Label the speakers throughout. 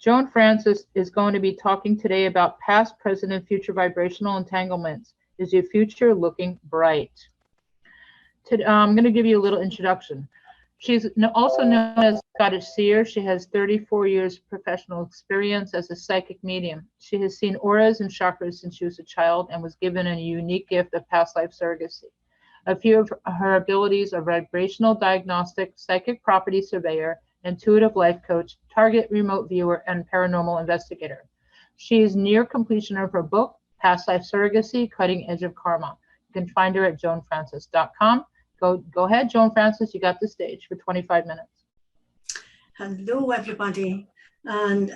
Speaker 1: Joanfrances is going to be talking today about past, present, and future vibrational entanglements. Is your future looking bright? I'm going to give you a little introduction. She's also known as Scottish Seer. She has 34 years professional experience as a psychic medium. She has seen auras and chakras since she was a child and was given a unique gift of past life surrogacy. A few of her abilities are Vibrational Diagnostic, Psychic Property Surveyor, Intuitive Life Coach, Target Remote Viewer, and Paranormal Investigator. She is near completion of her book, Past Life Surrogacy, Cutting Edge of Karma. You can find her at joanfrances.com. Go ahead, Joanfrances, you got the stage for 25 minutes.
Speaker 2: Hello, everybody, and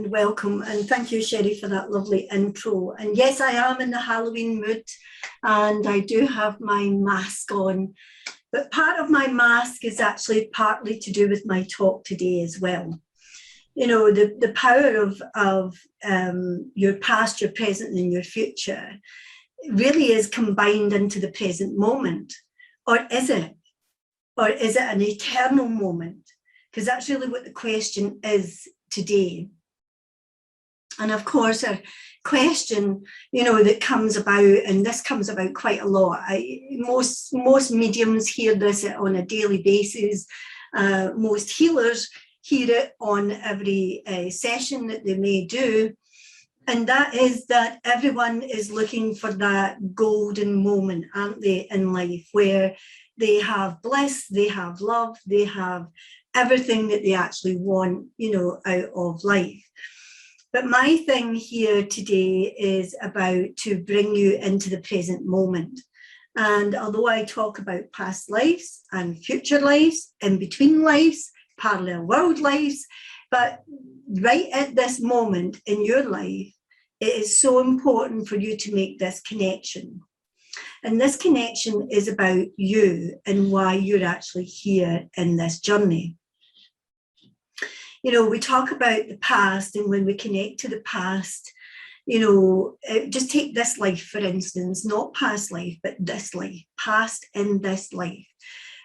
Speaker 2: welcome. And thank you, Sheri, for that lovely intro. And yes, I am in the Halloween mood, and I do have my mask on. But part of my mask is actually partly to do with my talk today as well. You know, the power of your past, your present, and your future really is combined into the present moment. Or is it? Or is it an eternal moment? Because that's really what the question is today. And of course, a question, you know, that comes about, and this comes about quite a lot. Most mediums hear this on a daily basis. Most healers hear it on every session that they may do. And that is that everyone is looking for that golden moment, aren't they, in life, where they have bliss, they have love, they have everything that they actually want, you know, out of life. But my thing here today is about to bring you into the present moment. And although I talk about past lives and future lives, in between lives, parallel world lives, but right at this moment in your life, it is so important for you to make this connection. And this connection is about you and why you're actually here in this journey. You know, we talk about the past, and when we connect to the past, you know, just take this life, for instance, not past life, but this life, past in this life.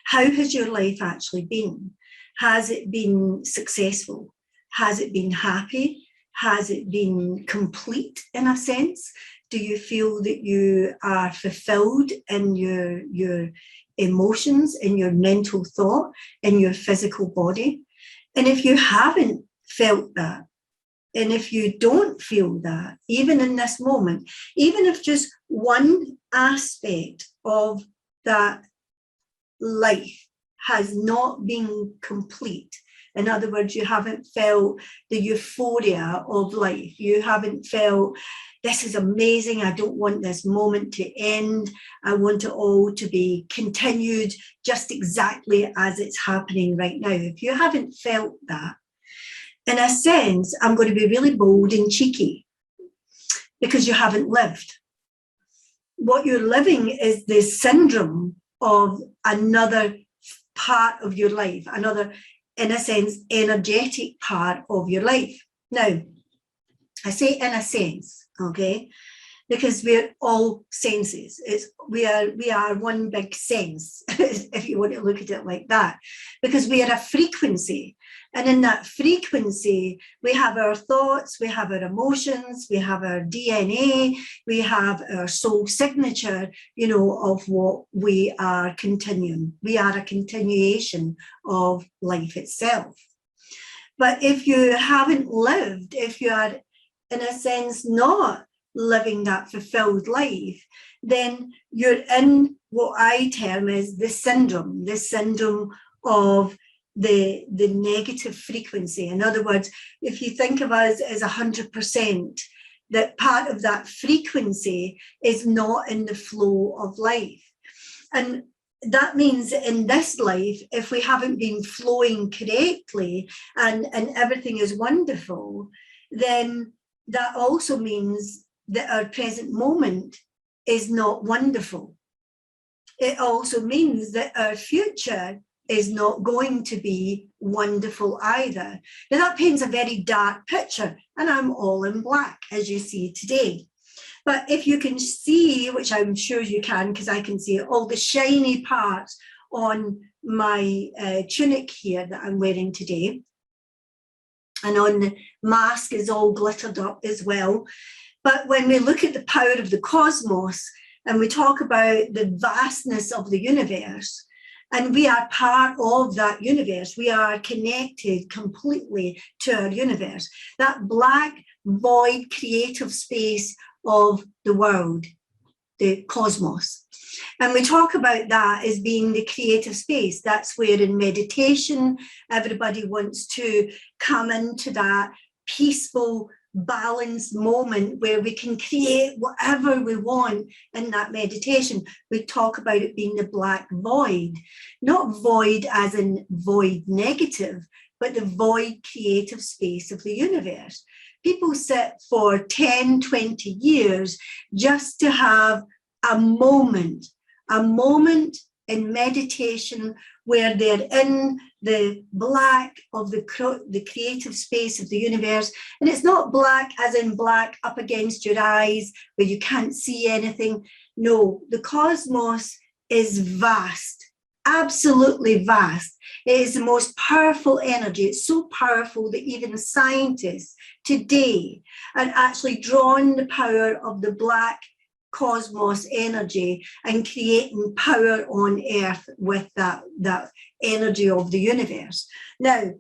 Speaker 2: How has your life actually been? Has it been successful? Has it been happy? Has it been complete in a sense? Do you feel that you are fulfilled in your emotions, in your mental thought, in your physical body? And if you haven't felt that, and if you don't feel that, even in this moment, even if just one aspect of that life has not been complete, in other words, you haven't felt the euphoria of life, you haven't felt, this is amazing, I don't want this moment to end, I want it all to be continued just exactly as it's happening right now. If you haven't felt that, in a sense, I'm going to be really bold and cheeky, because you haven't lived. What you're living is the syndrome of another part of your life, another, in a sense, energetic part of your life. Now, I say in a sense, okay, because we're all senses. We are one big sense, if you want to look at it like that, because we are a frequency. And in that frequency, we have our thoughts, we have our emotions, we have our DNA, we have our soul signature, you know, of what we are continuing. We are a continuation of life itself. But if you haven't lived, if you are, in a sense, not living that fulfilled life, then you're in what I term as the syndrome of the negative frequency. In other words, if you think of us as 100%, that part of that frequency is not in the flow of life. And that means in this life, if we haven't been flowing correctly and everything is wonderful, then that also means that our present moment is not wonderful. It also means that our future is not going to be wonderful either. Now that paints a very dark picture, and I'm all in black, as you see today. But if you can see, which I'm sure you can, because I can see all the shiny parts on my tunic here that I'm wearing today, and on the mask is all glittered up as well. But when we look at the power of the cosmos and we talk about the vastness of the universe, and we are part of that universe, we are connected completely to our universe, that black void creative space of the world, the cosmos. And we talk about that as being the creative space. That's where in meditation, everybody wants to come into that peaceful, balanced moment where we can create whatever we want in that meditation. We talk about it being the black void, not void as in void negative, but the void creative space of the universe. People sit for 10, 20 years just to have a moment in meditation where they're in the black of the creative space of the universe. And it's not black as in black up against your eyes where you can't see anything. No, the cosmos is vast, absolutely vast. It is the most powerful energy. It's so powerful that even scientists today are actually drawing the power of the black cosmos energy and creating power on earth with that energy of the universe. Now,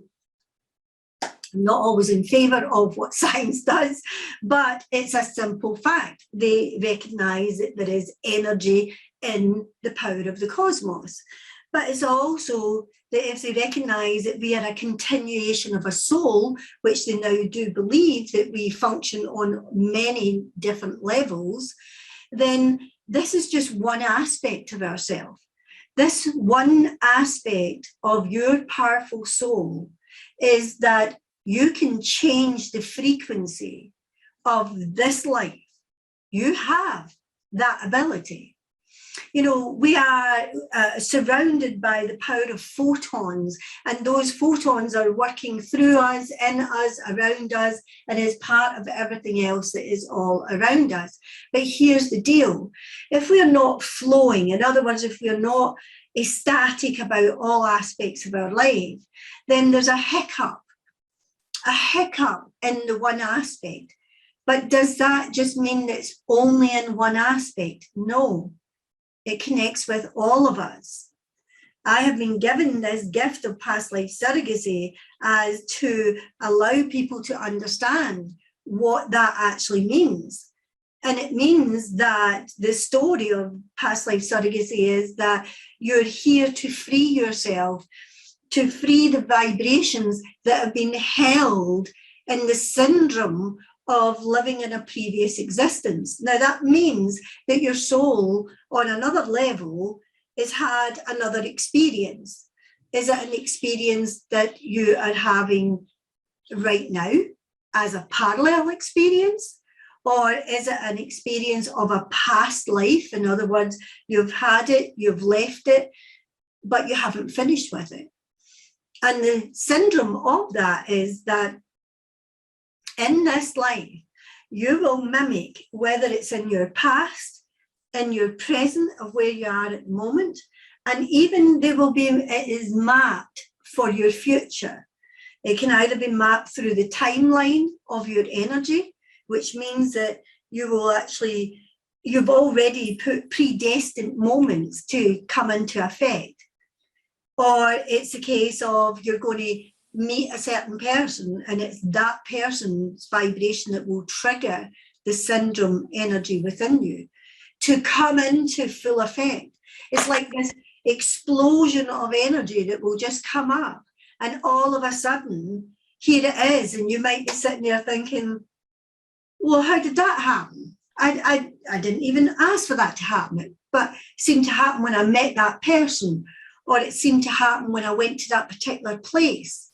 Speaker 2: I'm not always in favor of what science does, but it's a simple fact. They recognize that there is energy in the power of the cosmos. But it's also that if they recognize that we are a continuation of a soul, which they now do believe that we function on many different levels, then this is just one aspect of ourselves. This one aspect of your powerful soul is that you can change the frequency of this life. You have that ability. You know, we are surrounded by the power of photons, and those photons are working through us, in us, around us, and is part of everything else that is all around us. But here's the deal. If we're not flowing, in other words, if we're not ecstatic about all aspects of our life, then there's a hiccup in the one aspect. But does that just mean that it's only in one aspect? No. It connects with all of us. I have been given this gift of past life surrogacy as to allow people to understand what that actually means. And it means that the story of past life surrogacy is that you're here to free yourself, to free the vibrations that have been held in the syndrome of living in a previous existence. Now that means that your soul on another level has had another experience. Is it an experience that you are having right now as a parallel experience? Or is it an experience of a past life? In other words, you've had it, you've left it, but you haven't finished with it. And the syndrome of that is that in this life, you will mimic, whether it's in your past, in your present of where you are at the moment, and even it is mapped for your future. It can either be mapped through the timeline of your energy, which means that you've already put predestined moments to come into effect. Or it's a case of you're going to meet a certain person and it's that person's vibration that will trigger the syndrome energy within you to come into full effect. It's like this explosion of energy that will just come up, and all of a sudden here it is, and you might be sitting there thinking, well, how did that happen? I didn't even ask for that to happen, but it seemed to happen when I met that person, or it seemed to happen when I went to that particular place.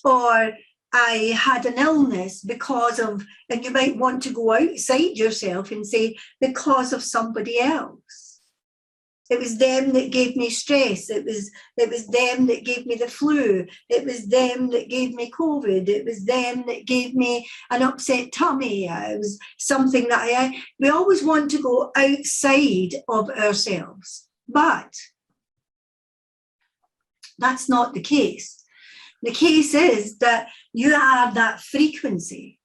Speaker 2: Or I had an illness because of, and you might want to go outside yourself and say, because of somebody else. It was them that gave me stress. It was them that gave me the flu. It was them that gave me COVID. It was them that gave me an upset tummy. It was something that we always want to go outside of ourselves. But that's not the case. The case is that you are that frequency,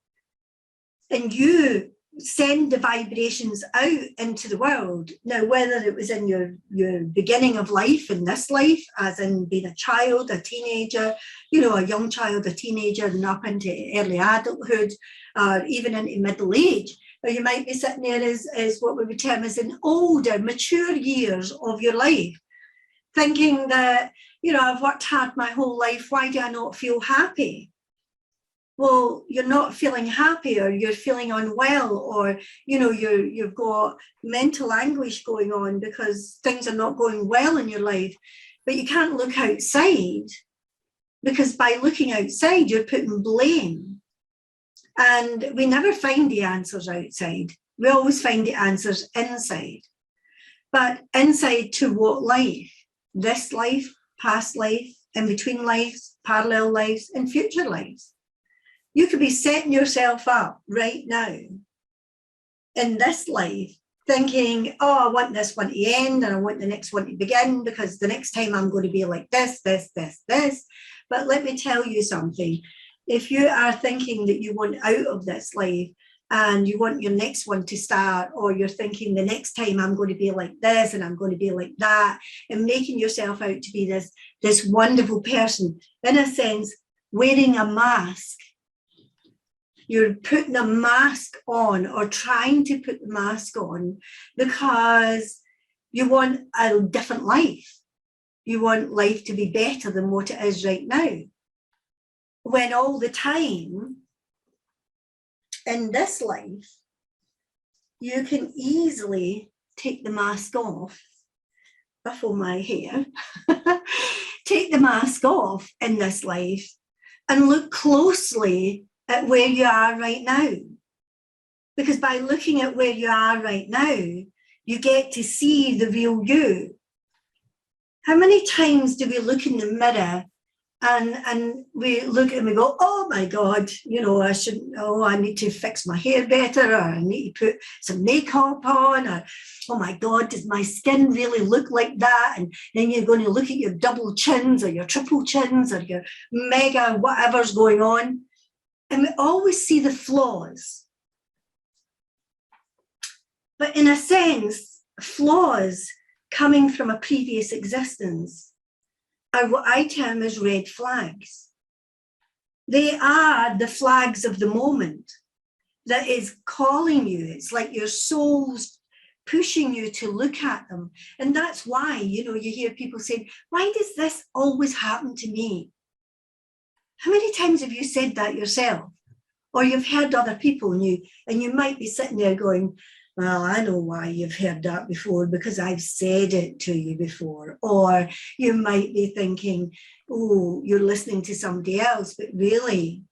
Speaker 2: and you send the vibrations out into the world. Now, whether it was in your beginning of life, in this life, as in being a child, a teenager, you know, a young child, a teenager, and up into early adulthood, or even into middle age, or you might be sitting there as what we would term as in older, mature years of your life, thinking that, you know, I've worked hard my whole life, why do I not feel happy? Well, you're not feeling happy, or you're feeling unwell, or, you know, you've got mental anguish going on because things are not going well in your life. But you can't look outside, because by looking outside, you're putting blame. And we never find the answers outside. We always find the answers inside. But inside to what life? This life, past life, in between lives, parallel lives, and future lives. You could be setting yourself up right now in this life thinking, oh, I want this one to end and I want the next one to begin, because the next time I'm going to be like this, this, this, this. But let me tell you something. If you are thinking that you want out of this life and you want your next one to start, or you're thinking the next time I'm going to be like this and I'm going to be like that, and making yourself out to be this wonderful person, in a sense, wearing a mask. You're putting a mask on, or trying to put the mask on, because you want a different life. You want life to be better than what it is right now. When all the time in this life, you can easily take the mask off. Ruffle my hair. Take the mask off in this life and look closely at where you are right now. Because by looking at where you are right now, you get to see the real you. How many times do we look in the mirror and we look and we go, oh my God, you know, I need to fix my hair better, or I need to put some makeup on, or oh my God, does my skin really look like that? And then you're going to look at your double chins or your triple chins or your mega whatever's going on. And we always see the flaws. But in a sense, flaws coming from a previous existence are what I term as red flags. They are the flags of the moment that is calling you. It's like your soul's pushing you to look at them. And that's why, you know, you hear people saying, why does this always happen to me? How many times have you said that yourself? Or you've heard other people, and you might be sitting there going, well, I know why you've heard that before, because I've said it to you before. Or you might be thinking, oh, you're listening to somebody else, but really,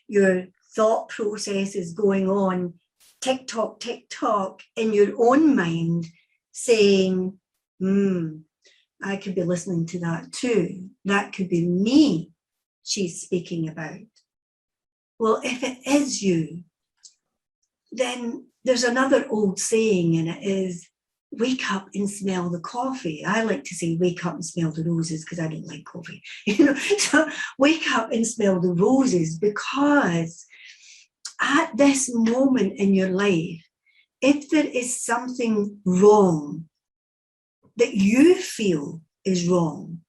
Speaker 2: your thought process is going on tick tock in your own mind, saying, I could be listening to that too. That could be me she's speaking about. Well, if it is you, then there's another old saying, and it is, wake up and smell the coffee. I like to say, wake up and smell the roses, because I don't like coffee. You know, so wake up and smell the roses, because at this moment in your life, if there is something wrong that you feel is wrong,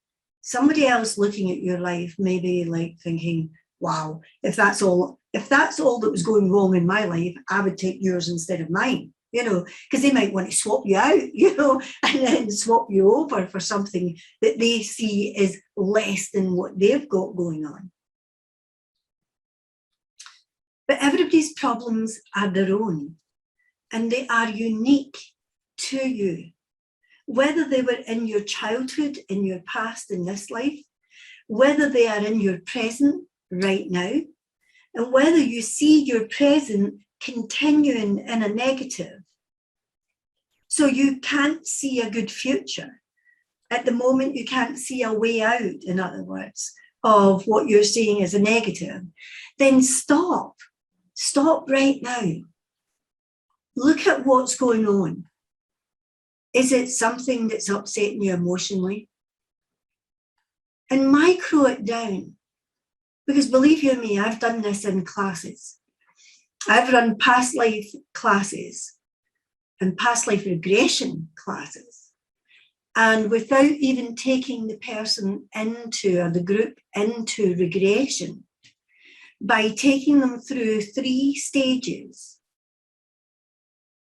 Speaker 2: somebody else looking at your life may be like thinking, wow, if that's all that was going wrong in my life, I would take yours instead of mine, you know, because they might want to swap you out, you know, and then swap you over for something that they see is less than what they've got going on. But everybody's problems are their own, and they are unique to you. Whether they were in your childhood, in your past, in this life, whether they are in your present right now, and whether you see your present continuing in a negative. So you can't see a good future. At the moment, you can't see a way out, in other words, of what you're seeing as a negative. Then stop. Stop right now. Look at what's going on. Is it something that's upsetting you emotionally? and micro it down. Because believe you me, I've done this in classes. I've run past life classes and past life regression classes. And without even taking the person into, or the group into regression, by taking them through 3 stages,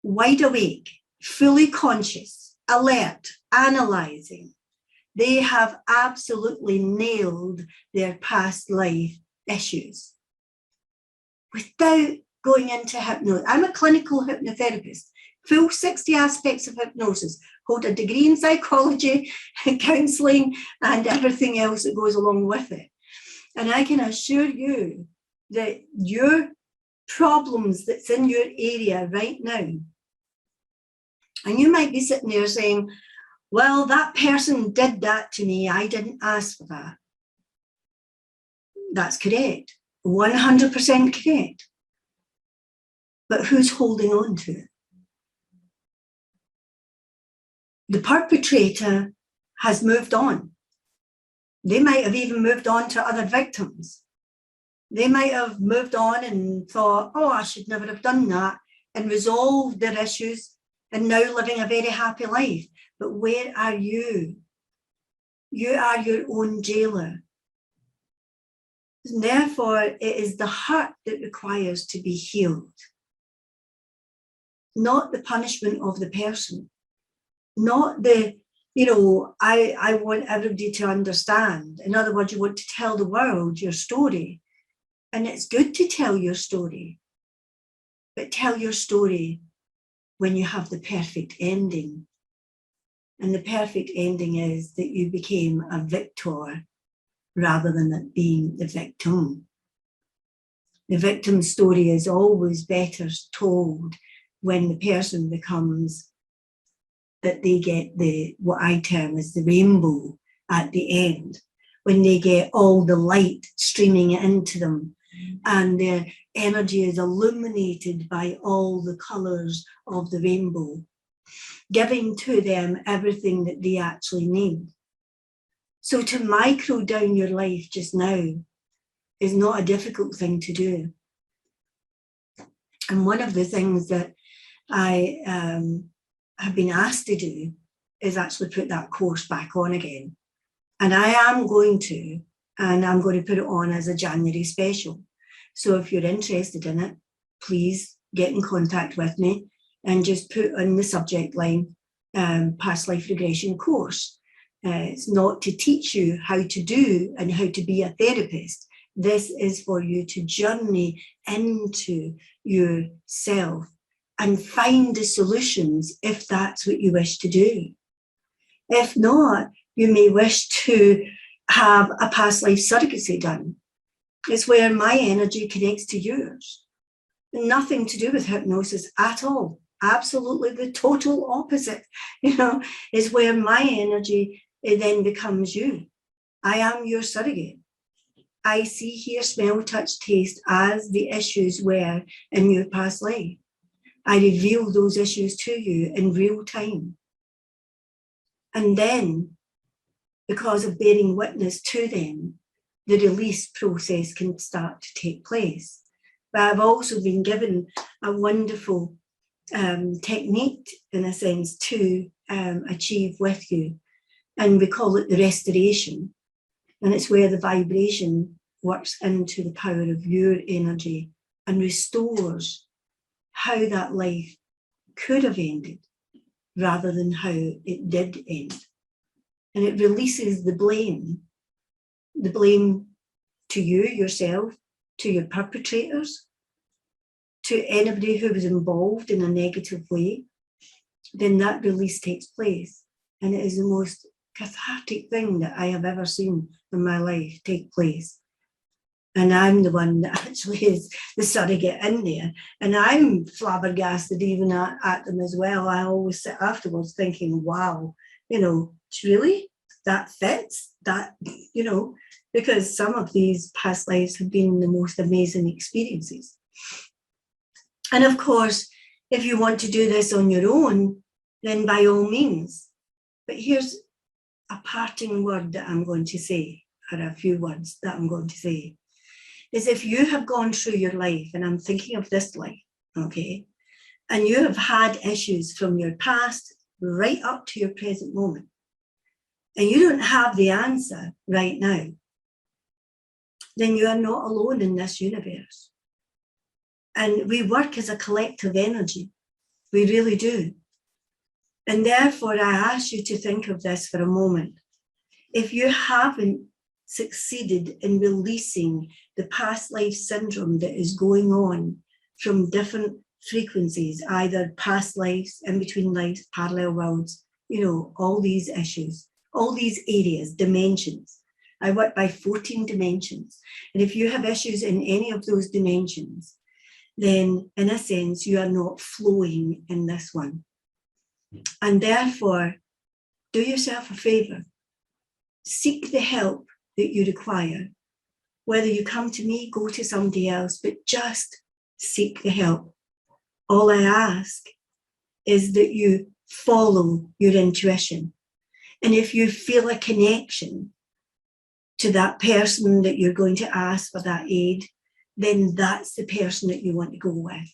Speaker 2: wide awake, fully conscious, alert, analysing, they have absolutely nailed their past life issues without going into hypnosis. I'm a clinical hypnotherapist, full 60 aspects of hypnosis, hold a degree in psychology, counselling, and everything else that goes along with it. And I can assure you that your problems that's in your area right now, and you might be sitting there saying, well, that person did that to me. I didn't ask for that. That's correct. 100% correct. But who's holding on to it? The perpetrator has moved on. They might have even moved on to other victims. They might have moved on and thought, oh, I should never have done that, and resolved their issues and now living a very happy life. But where are you? You are your own jailer. And therefore, it is the heart that requires to be healed, not the punishment of the person, not the, I want everybody to understand. In other words, you want to tell the world your story. And it's good to tell your story, but tell your story when you have the perfect ending. And the perfect ending is that you became a victor rather than it being the victim. The victim story is always better told when the person becomes, that they get what I term as the rainbow at the end, when they get all the light streaming into them and their energy is illuminated by all the colours of the rainbow, giving to them everything that they actually need. So to micro down your life just now is not a difficult thing to do. And one of the things that I have been asked to do is actually put that course back on again. And I am going to, and I'm going to put it on as a January special. So if you're interested in it, please get in contact with me and just put in the subject line, past life regression course. It's not to teach you how to do and how to be a therapist. This is for you to journey into yourself and find the solutions if that's what you wish to do. If not, you may wish to have a past life surrogacy done. It's where my energy connects to yours. Nothing to do with hypnosis at all. Absolutely the total opposite, is where my energy then becomes you. I am your surrogate. I see, hear, smell, touch, taste as the issues were in your past life. I reveal those issues to you in real time. And then, because of bearing witness to them, the release process can start to take place. But I've also been given a wonderful technique, in a sense, to achieve with you. And we call it the restoration. And it's where the vibration works into the power of your energy and restores how that life could have ended rather than how it did end. And it releases the blame to you, yourself, to your perpetrators, to anybody who was involved in a negative way. Then that release takes place. And it is the most cathartic thing that I have ever seen in my life take place. And I'm the one that actually is the surrogate in there. And I'm flabbergasted even at them as well. I always sit afterwards thinking, wow, really? That fits? That, because some of these past lives have been the most amazing experiences. And of course, if you want to do this on your own, then by all means. But here's a parting word that I'm going to say are a few words that I'm going to say, is if you have gone through your life, and I'm thinking of this life, okay, and you have had issues from your past right up to your present moment, and you don't have the answer right now, then you are not alone in this universe. And we work as a collective energy. We really do. And therefore, I ask you to think of this for a moment. If you haven't succeeded in releasing the past life syndrome that is going on from different frequencies, either past lives, in between lives, parallel worlds, you know, all these issues, all these areas, dimensions. I work by 14 dimensions. And if you have issues in any of those dimensions, then in a sense, you are not flowing in this one. And therefore, do yourself a favor. Seek the help that you require. Whether you come to me, go to somebody else, but just seek the help. All I ask is that you follow your intuition. And if you feel a connection to that person that you're going to ask for that aid, then that's the person that you want to go with.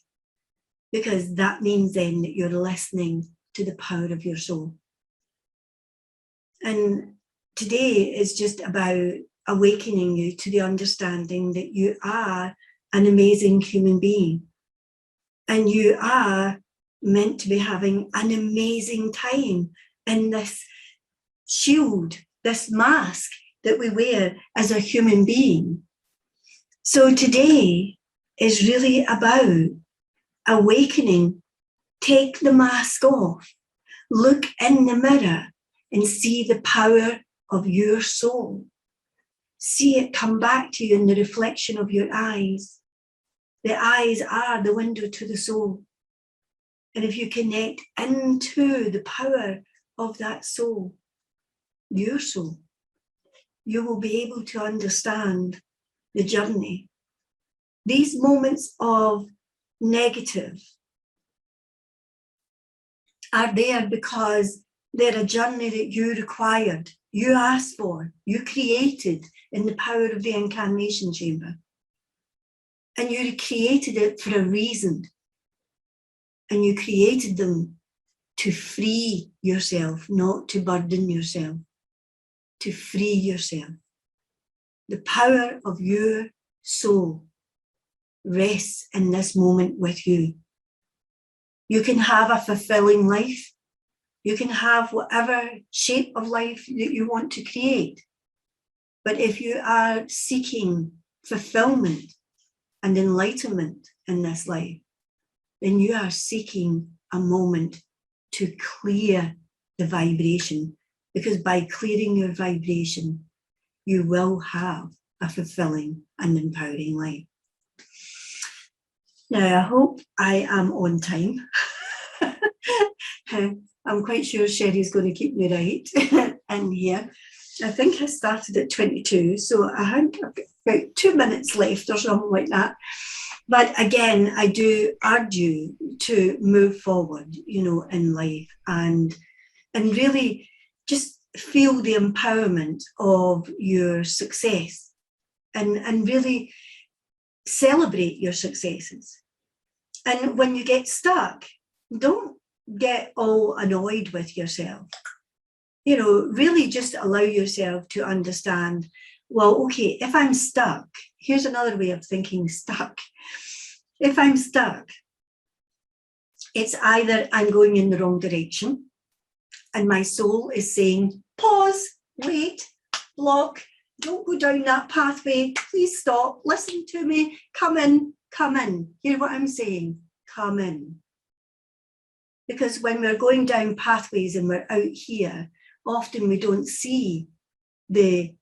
Speaker 2: Because that means then that you're listening to the power of your soul. And today is just about awakening you to the understanding that you are an amazing human being. And you are meant to be having an amazing time in this shield, this mask that we wear as a human being. So today is really about awakening. Take the mask off, look in the mirror and see the power of your soul. See it come back to you in the reflection of your eyes. The eyes are the window to the soul. And if you connect into the power of that soul, your soul, you will be able to understand the journey. These moments of negative are there because they're a journey that you required, you asked for, you created in the power of the incarnation chamber. And you created it for a reason. And you created them to free yourself, not to burden yourself, to free yourself. The power of your soul rests in this moment with you. You can have a fulfilling life. You can have whatever shape of life that you want to create. But if you are seeking fulfillment and enlightenment in this life, then you are seeking a moment to clear the vibration. Because by clearing your vibration, you will have a fulfilling and empowering life. Now, I hope I am on time. I'm quite sure Sheri's going to keep me right in here. I think I started at 22, so I had about 2 minutes left or something like that. But again, I do urge you to move forward, you know, in life and really just feel the empowerment of your success and really celebrate your successes. And when you get stuck, don't get all annoyed with yourself. You know, really just allow yourself to understand, well, okay, if I'm stuck, here's another way of thinking stuck. If I'm stuck, it's either I'm going in the wrong direction and my soul is saying, pause, wait, block, don't go down that pathway, please stop, listen to me, come in, hear what I'm saying, come in. Because when we're going down pathways and we're out here, often we don't see the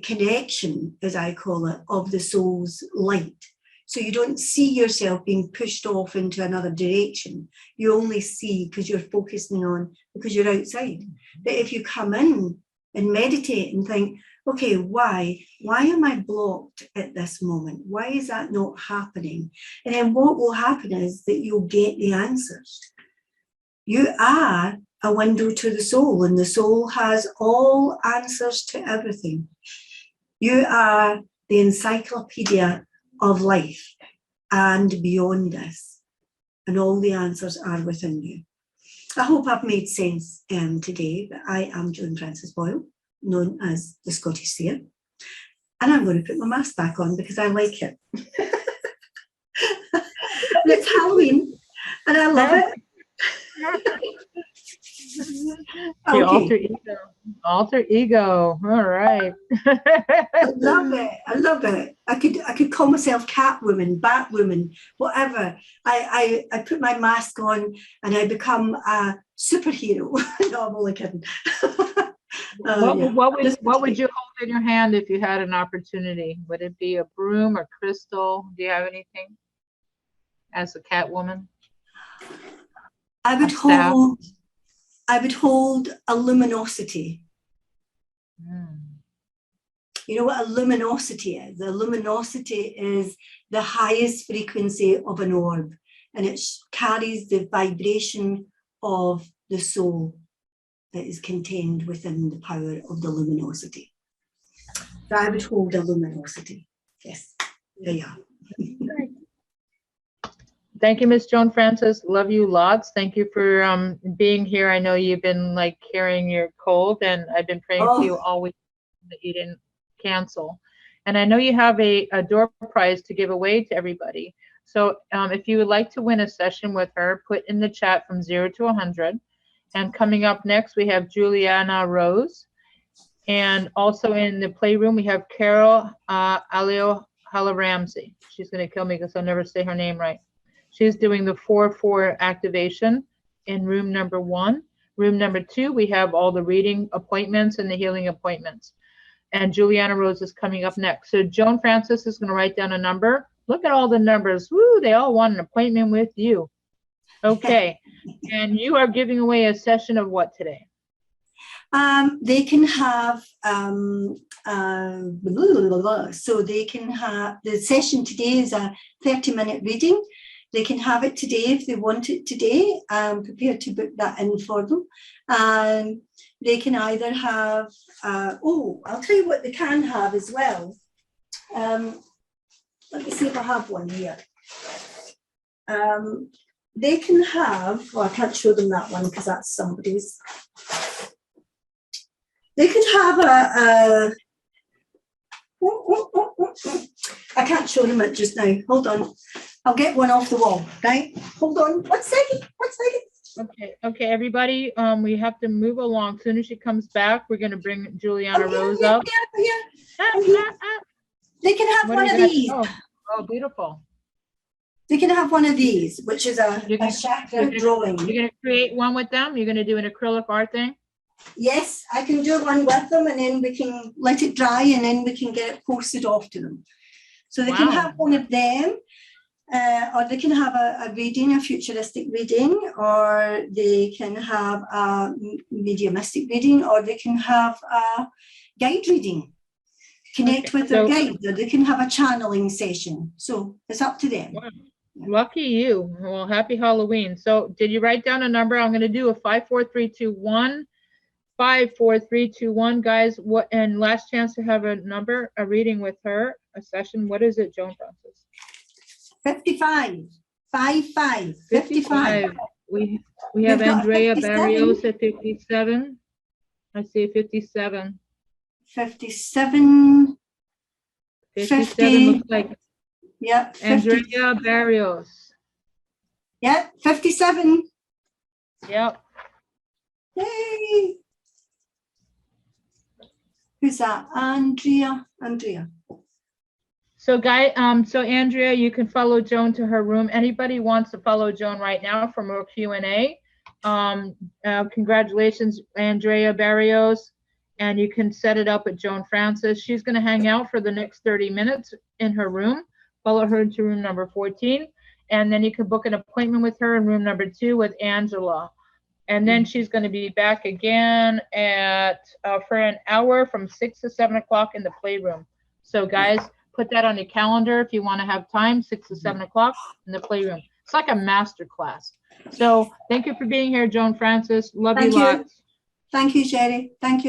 Speaker 2: connection, as I call it, of the soul's light. So you don't see yourself being pushed off into another direction. You only see because you're focusing on, because you're outside. But if you come in and meditate and think, okay, why am I blocked at this moment? Why is that not happening? And then what will happen is that you'll get the answers. You are a window to the soul, and the soul has all answers to everything. You are the encyclopedia of life and beyond this, and all the answers are within you. I hope I've made sense today, but I am Joanfrances Boyle, known as the Scottish Seer, and I'm going to put my mask back on because I like it. It's Halloween, and I love it.
Speaker 1: The
Speaker 2: Okay.
Speaker 1: alter ego. All right.
Speaker 2: I love it. I love it. I could call myself Catwoman, Batwoman, whatever. I put my mask on and I become a superhero. No, I'm only kidding.
Speaker 1: What would you hold in your hand if you had an opportunity? Would it be a broom or crystal? Do you have anything as a Catwoman?
Speaker 2: I would hold a luminosity. You know what a luminosity is? A luminosity is the highest frequency of an orb, and it carries the vibration of the soul that is contained within the power of the luminosity. So I would hold a luminosity. Yes, there you are.
Speaker 1: Thank you, Miss Joanfrances. Love you lots. Thank you for being here. I know you've been like carrying your cold, and I've been praying for you all week that you didn't cancel. And I know you have a door prize to give away to everybody. So if you would like to win a session with her, put in the chat from 0 to 100. And coming up next, we have Juliana Rose. And also in the playroom, we have Carol Alio Halaramsey. She's going to kill me because I'll never say her name right. She's doing the 4/4 activation in room number 1. Room number 2, we have all the reading appointments and the healing appointments. And Juliana Rose is coming up next. So Joanfrances is going to write down a number. Look at all the numbers. Woo, they all want an appointment with you. Okay. And you are giving away a session of what today?
Speaker 2: They can have, so they can have, the session today is a 30-minute reading. They can have it today if they want it today. I'm prepared to book that in for them. They can either have, I'll tell you what they can have as well. Let me see if I have one here. They can have, I can't show them that one because that's somebody's. They could have I can't show them it just now. Hold on. I'll get one off the wall, right? Hold on. One second.
Speaker 1: Okay, everybody. We have to move along. As soon as she comes back, we're going to bring Juliana Rose up.
Speaker 2: They can have one of these.
Speaker 1: Oh, beautiful.
Speaker 2: They can have one of these, which is a chakra drawing.
Speaker 1: You're going to create one with them? You're going to do an acrylic art thing?
Speaker 2: Yes, I can do one with them, and then we can let it dry, and then we can get it posted off to them. So they can have one of them, or they can have a reading, a futuristic reading, or they can have a mediumistic reading, or they can have a guide reading. Connect with their guide, or they can have a channeling session. So it's up to them.
Speaker 1: Wow. Lucky you. Well, happy Halloween. So did you write down a number? I'm going to do a 5, 4, 3, 2, 1. 5, 4, 3, 2, 1, guys. What, and last chance to have a number, a reading with her, a session. What is it, Joanfrances?
Speaker 2: 55. 55. 55.
Speaker 1: We have Andrea Barrios at 57. I see 57.
Speaker 2: 57.
Speaker 1: 57 looks like.
Speaker 2: Yep.
Speaker 1: Andrea Barrios.
Speaker 2: Yep. 57.
Speaker 1: Yep.
Speaker 2: Yay. Who's that? Andrea. So
Speaker 1: Andrea, you can follow Joan to her room. Anybody wants to follow Joan right now for more Q&A? Congratulations, Andrea Barrios. And you can set it up at Joanfrances. She's going to hang out for the next 30 minutes in her room. Follow her to room number 14. And then you can book an appointment with her in room number 2 with Angela. And then she's going to be back again at for an hour from 6 to 7 o'clock in the playroom. So guys, put that on your calendar if you want to have time, 6 to 7 o'clock in the playroom. It's like a master class. So thank you for being here, Joanfrances. Love you lots.
Speaker 2: Thank you, Sheri. Thank you.